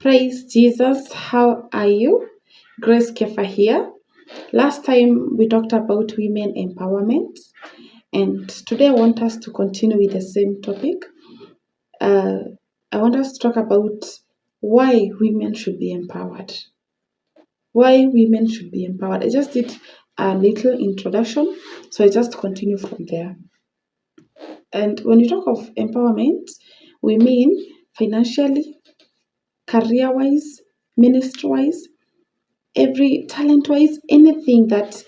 Praise Jesus. How are you? Grace Kefa here. Last time we talked about women empowerment, and today I want us to continue with the same topic. I want us to talk about why women should be empowered. Why women should be empowered. I just did a little introduction, so I just continue from there. And when we talk of empowerment, we mean financially, career wise, ministry wise, every talent wise, anything that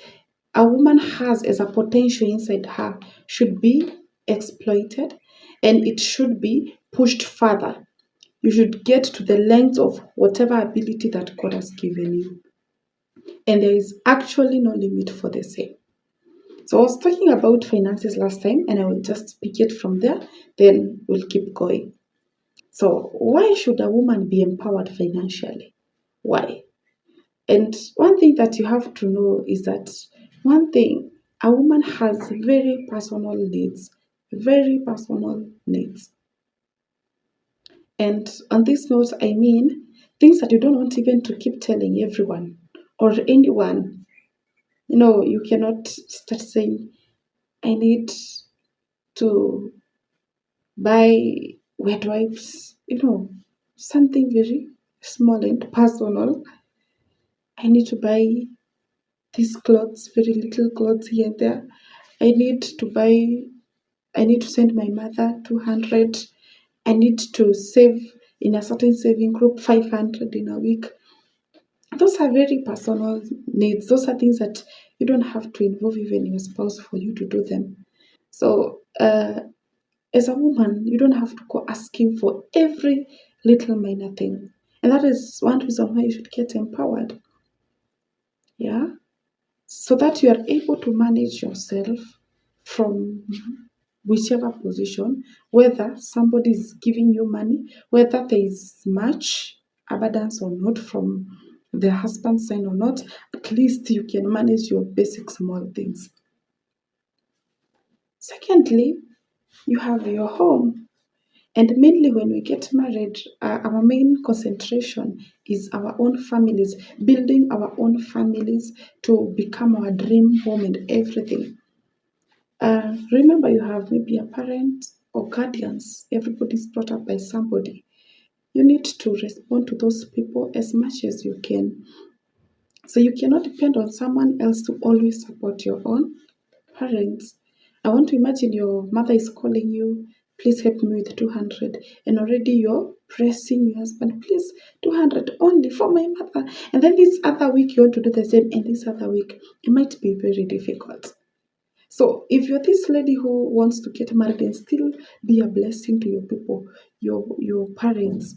a woman has as a potential inside her should be exploited and it should be pushed further. You should get to the length of whatever ability that God has given you. And there is actually no limit for the same. So I was talking about finances last time and I will just pick it from there, then we'll keep going. So why should a woman be empowered financially? Why? And one thing that you have to know is that one thing, a woman has very personal needs, very personal needs. And on this note, I mean things that you don't want even to keep telling everyone or anyone. You cannot start saying, I need to buy wet wipes, something very small and personal. I need to buy these clothes, very little clothes here and there. I need to buy, I need to send my mother 200. I need to save in a certain saving group 500 in a week. Those are very personal needs. Those are things that you don't have to involve even your spouse for you to do them. So, as a woman, you don't have to go asking for every little minor thing. And that is one reason why you should get empowered. Yeah. So that you are able to manage yourself from whichever position, whether somebody is giving you money, whether there is much abundance or not from the husband's side or not, at least you can manage your basic small things. Secondly, you have your home. And mainly when we get married, our main concentration is our own families, building our own families to become our dream home and everything. Remember, you have maybe a parent or guardians. Everybody's brought up by somebody. You need to respond to those people as much as you can. So you cannot depend on someone else to always support your own parents. I want to imagine your mother is calling you, please help me with 200. And already you're pressing your husband, please, 200 only for my mother. And then this other week you want to do the same, and this other week it might be very difficult. So if you're this lady who wants to get married and still be a blessing to your people, your parents,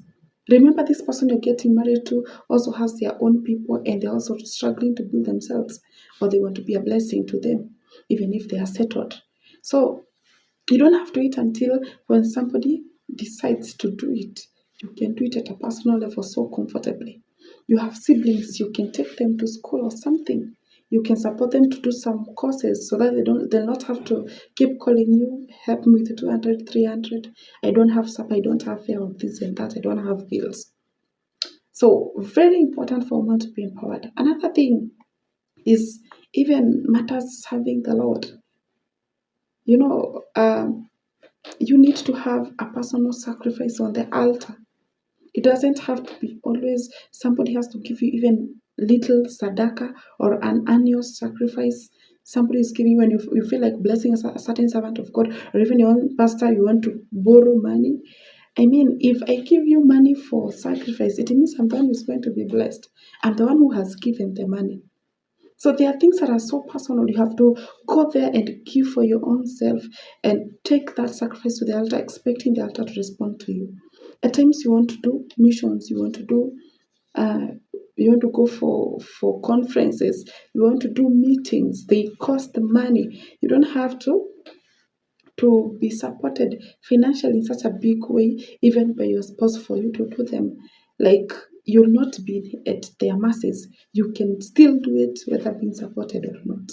remember this person you're getting married to also has their own people and they're also struggling to build themselves, or they want to be a blessing to them, even if they are settled. So you don't have to wait until when somebody decides to do it. You can do it at a personal level so comfortably. You have siblings, you can take them to school or something. You can support them to do some courses so that they'll not have to keep calling you, help me with 200, 300. I don't have supper, I don't have fare of this and that, I don't have bills. So very important for women to be empowered. Another thing is even matters serving the Lord. You know, you need to have a personal sacrifice on the altar. It doesn't have to be always somebody has to give you even little sadaka or an annual sacrifice. Somebody is giving you when you feel like blessing a certain servant of God, or even your own pastor, you want to borrow money. I mean, if I give you money for sacrifice, it means I'm the one who's going to be blessed. I'm the one who has given the money. So there are things that are so personal. You have to go there and give for your own self and take that sacrifice to the altar, expecting the altar to respond to you. At times you want to do missions, you want to do you want to go for conferences, you want to do meetings, they cost money. You don't have to be supported financially in such a big way, even by your spouse, for you to do them. Like, you'll not be at their masses. You can still do it whether being supported or not.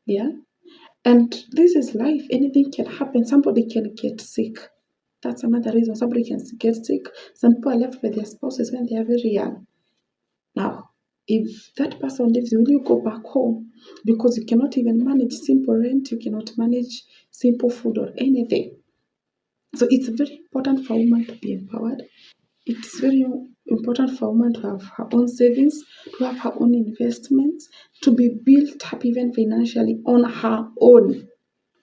Yeah. And this is life. Anything can happen. Somebody can get sick. That's another reason somebody can get sick. Some people are left by their spouses when they are very young. Now, if that person leaves, will you go back home? Because you cannot even manage simple rent, you cannot manage simple food or anything. So it's very important for a woman to be empowered. It's very important for a woman to have her own savings, to have her own investments, to be built up even financially on her own.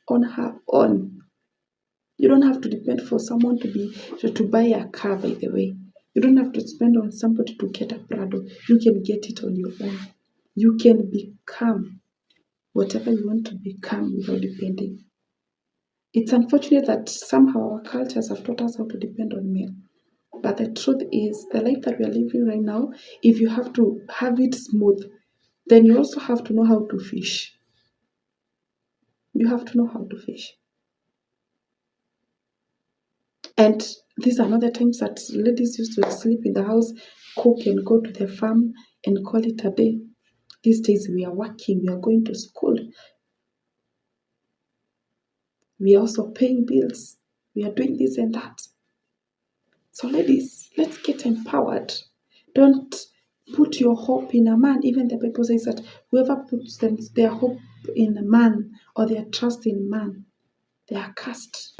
On her own. You don't have to depend for someone to buy a car, by the way. You don't have to spend on somebody to get a Prado. You can get it on your own. You can become whatever you want to become without depending. It's unfortunate that somehow our cultures have taught us how to depend on men. But the truth is, the life that we are living right now, if you have to have it smooth, then you also have to know how to fish. You have to know how to fish. And these are not the times that ladies used to sleep in the house, cook and go to the farm and call it a day. These days we are working, we are going to school. We are also paying bills. We are doing this and that. So ladies, let's get empowered. Don't put your hope in a man. Even the Bible says that whoever puts their hope in a man or their trust in man, they are cursed.